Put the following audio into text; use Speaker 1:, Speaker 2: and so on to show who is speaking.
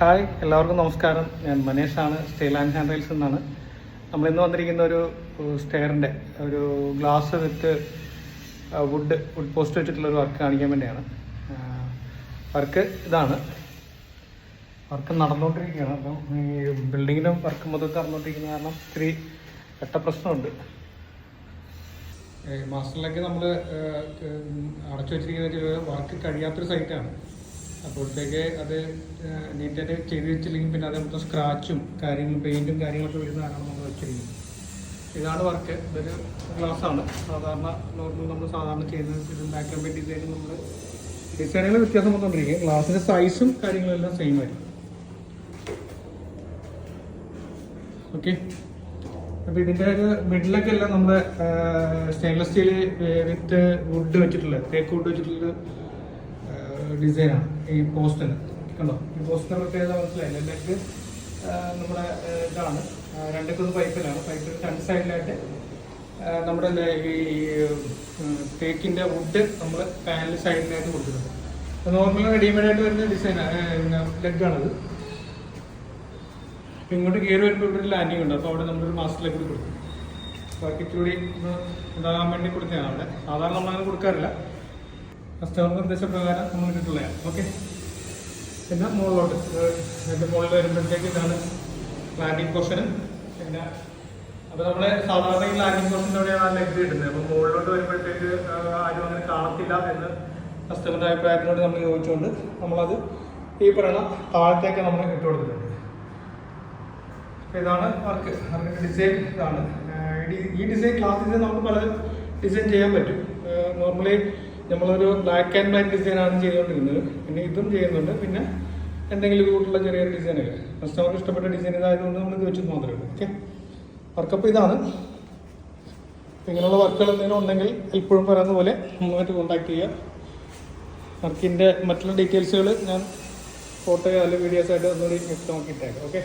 Speaker 1: Hi, എല്ലാവർക്കും നമസ്കാരം. ഞാൻ മനേഷാണ്, സ്റ്റൈൽ ആൻഡ് ഹാൻഡ് റെയിൽസിൽ നിന്നാണ്. നമ്മളിന്ന് വന്നിരിക്കുന്ന ഒരു സ്റ്റെയറിൻ്റെ ഒരു ഗ്ലാസ് വിത്ത് വുഡ് പോസ്റ്റ് വെച്ചിട്ടുള്ളൊരു വർക്ക് കാണിക്കാൻ വേണ്ടിയാണ്. വർക്ക് ഇതാണ്. വർക്ക് നടന്നുകൊണ്ടിരിക്കുകയാണ്. അപ്പം ഈ ബിൽഡിങ്ങിനും വർക്ക് മൊത്തത്തിൽ നടന്നുകൊണ്ടിരിക്കുന്ന കാരണം ഇത്തിരി ഘട്ട പ്രശ്നമുണ്ട്. മാസ്റ്ററിലേക്ക് നമ്മൾ അടച്ചു വെച്ചിരിക്കുന്ന വർക്ക് കഴിയാത്തൊരു സൈറ്റാണ്. അപ്പോഴത്തേക്ക് അത് നീറ്റായിട്ട് ചെയ്ത് വെച്ചില്ലെങ്കിൽ പിന്നെ അത് മൊത്തം സ്ക്രാച്ചും കാര്യങ്ങളും പെയിൻറ്റും കാര്യങ്ങളൊക്കെ വരുന്നതാണ് നമ്മൾ വെച്ചിരിക്കുന്നത്. ഇതാണ് വർക്ക്. ഇതൊരു ഗ്ലാസ്സാണ്. സാധാരണ നോർമൽ നമ്മൾ സാധാരണ ചെയ്യുന്നത്. ഇത് ബാക്ക് ആൻഡ് ഡിസൈൻ നമ്മൾ ഡിസൈനുകൾ വ്യത്യാസം വന്നുകൊണ്ടിരിക്കും. ഗ്ലാസിൻ്റെ സൈസും കാര്യങ്ങളെല്ലാം സെയിം ആയിരിക്കും. ഓക്കെ, അപ്പോൾ ഇതിൻ്റെ ഒരു മിഡിലൊക്കെ എല്ലാം നമ്മുടെ സ്റ്റെയിൻലെസ് സ്റ്റീൽ വിത്ത് വുഡ് വെച്ചിട്ടുള്ള തേക്ക് വുഡ് വെച്ചിട്ടുള്ള ഡിസൈനാണ് ഈ പോസ്റ്റിന്. കണ്ടോ, ഈ പോസ്റ്റിൻ്റെ പ്രത്യേകത മനസ്സിലായില്ല. ലെഗ് നമ്മുടെ ഇതാണ്. രണ്ടൊക്കെ പൈപ്പിലാണ്. പൈപ്പിൽ രണ്ട് സൈഡിലായിട്ട് നമ്മുടെ ഈ തേക്കിൻ്റെ വുഡ് നമ്മൾ പാനൽ സൈഡിലായിട്ട് കൊടുത്തിട്ടുണ്ട്. നോർമൽ റെഡിമെയ്ഡായിട്ട് വരുന്ന ഡിസൈനാണ്, ലെഗാണത്. ഇങ്ങോട്ട് കയറി വരുമ്പോൾ ഇവിടെ ഒരു ലാൻഡിങ് ഉണ്ട്. അപ്പോൾ അവിടെ നമ്മളൊരു മാസ്റ്ററിലേക്ക് കൂടി കൊടുക്കും. ബാക്കിച്ചൂടി ഒന്ന് ഉണ്ടാകാൻ വേണ്ടി കൊടുത്തതാണ് അവിടെ. സാധാരണ നമ്മളങ്ങനെ കൊടുക്കാറില്ല, കസ്റ്റമർ നിർദ്ദേശപ്രകാരം നമ്മൾ ഇട്ടിട്ടുള്ളതാണ്. ഓക്കെ, പിന്നെ മുകളിലോട്ട് അതിൻ്റെ മുകളിൽ വരുമ്പോഴത്തേക്ക് ഇതാണ് ലാൻഡിങ് പോർഷന്. പിന്നെ അപ്പോൾ നമ്മൾ സാധാരണ ഈ ലാൻഡിങ് പോർഷൻ്റെ അവിടെയാണ് ആ ലെഗ് ഇടുന്നത്. അപ്പോൾ മുകളിലോട്ട് വരുമ്പോഴത്തേക്ക് ആരും അങ്ങനെ കാണത്തില്ല എന്ന് കസ്റ്റമറുടെ അഭിപ്രായത്തിനോട് നമ്മൾ ചോദിച്ചുകൊണ്ട് നമ്മളത് ഈ പറയുന്ന താഴത്തേക്ക് നമ്മൾ ഇട്ട് കൊടുത്തിട്ടുണ്ട്. ഇതാണ് വർക്ക്. അതിൻ്റെ ഡിസൈൻ ഇതാണ്. ഈ ഡിസൈൻ ക്ലാസ് ഡിസൈൻ നമുക്ക് പല ഡിസൈൻ ചെയ്യാൻ പറ്റും. നോർമലി നമ്മളൊരു ബ്ലാക്ക് ആൻഡ് വൈറ്റ് ഡിസൈനാണ് ചെയ്തുകൊണ്ടിരുന്നത്. പിന്നെ ഇതും ചെയ്യുന്നുണ്ട്. പിന്നെ എന്തെങ്കിലും കൂട്ടുള്ള ചെറിയ ഡിസൈനുകൾ കസ്റ്റമർക്ക് ഇഷ്ടപ്പെട്ട ഡിസൈൻ ഇതായതുകൊണ്ട് നമ്മൾ ഇത് വെച്ച് മാത്രമേ ഉള്ളൂ. ഓക്കെ, വർക്കപ്പ് ഇതാണ്. ഇങ്ങനെയുള്ള വർക്കുകൾ എന്തെങ്കിലും ഉണ്ടെങ്കിൽ എപ്പോഴും പറയുന്ന പോലെ നമ്മളുമായിട്ട് കോൺടാക്ട് ചെയ്യുക. വർക്കിൻ്റെ മറ്റുള്ള ഡീറ്റെയിൽസുകൾ ഞാൻ ഫോട്ടോയോ അല്ലെങ്കിൽ വീഡിയോസായിട്ട് ഒന്നുകൂടി വ്യക്തമാക്കിയിട്ടേക്കാം. ഓക്കെ.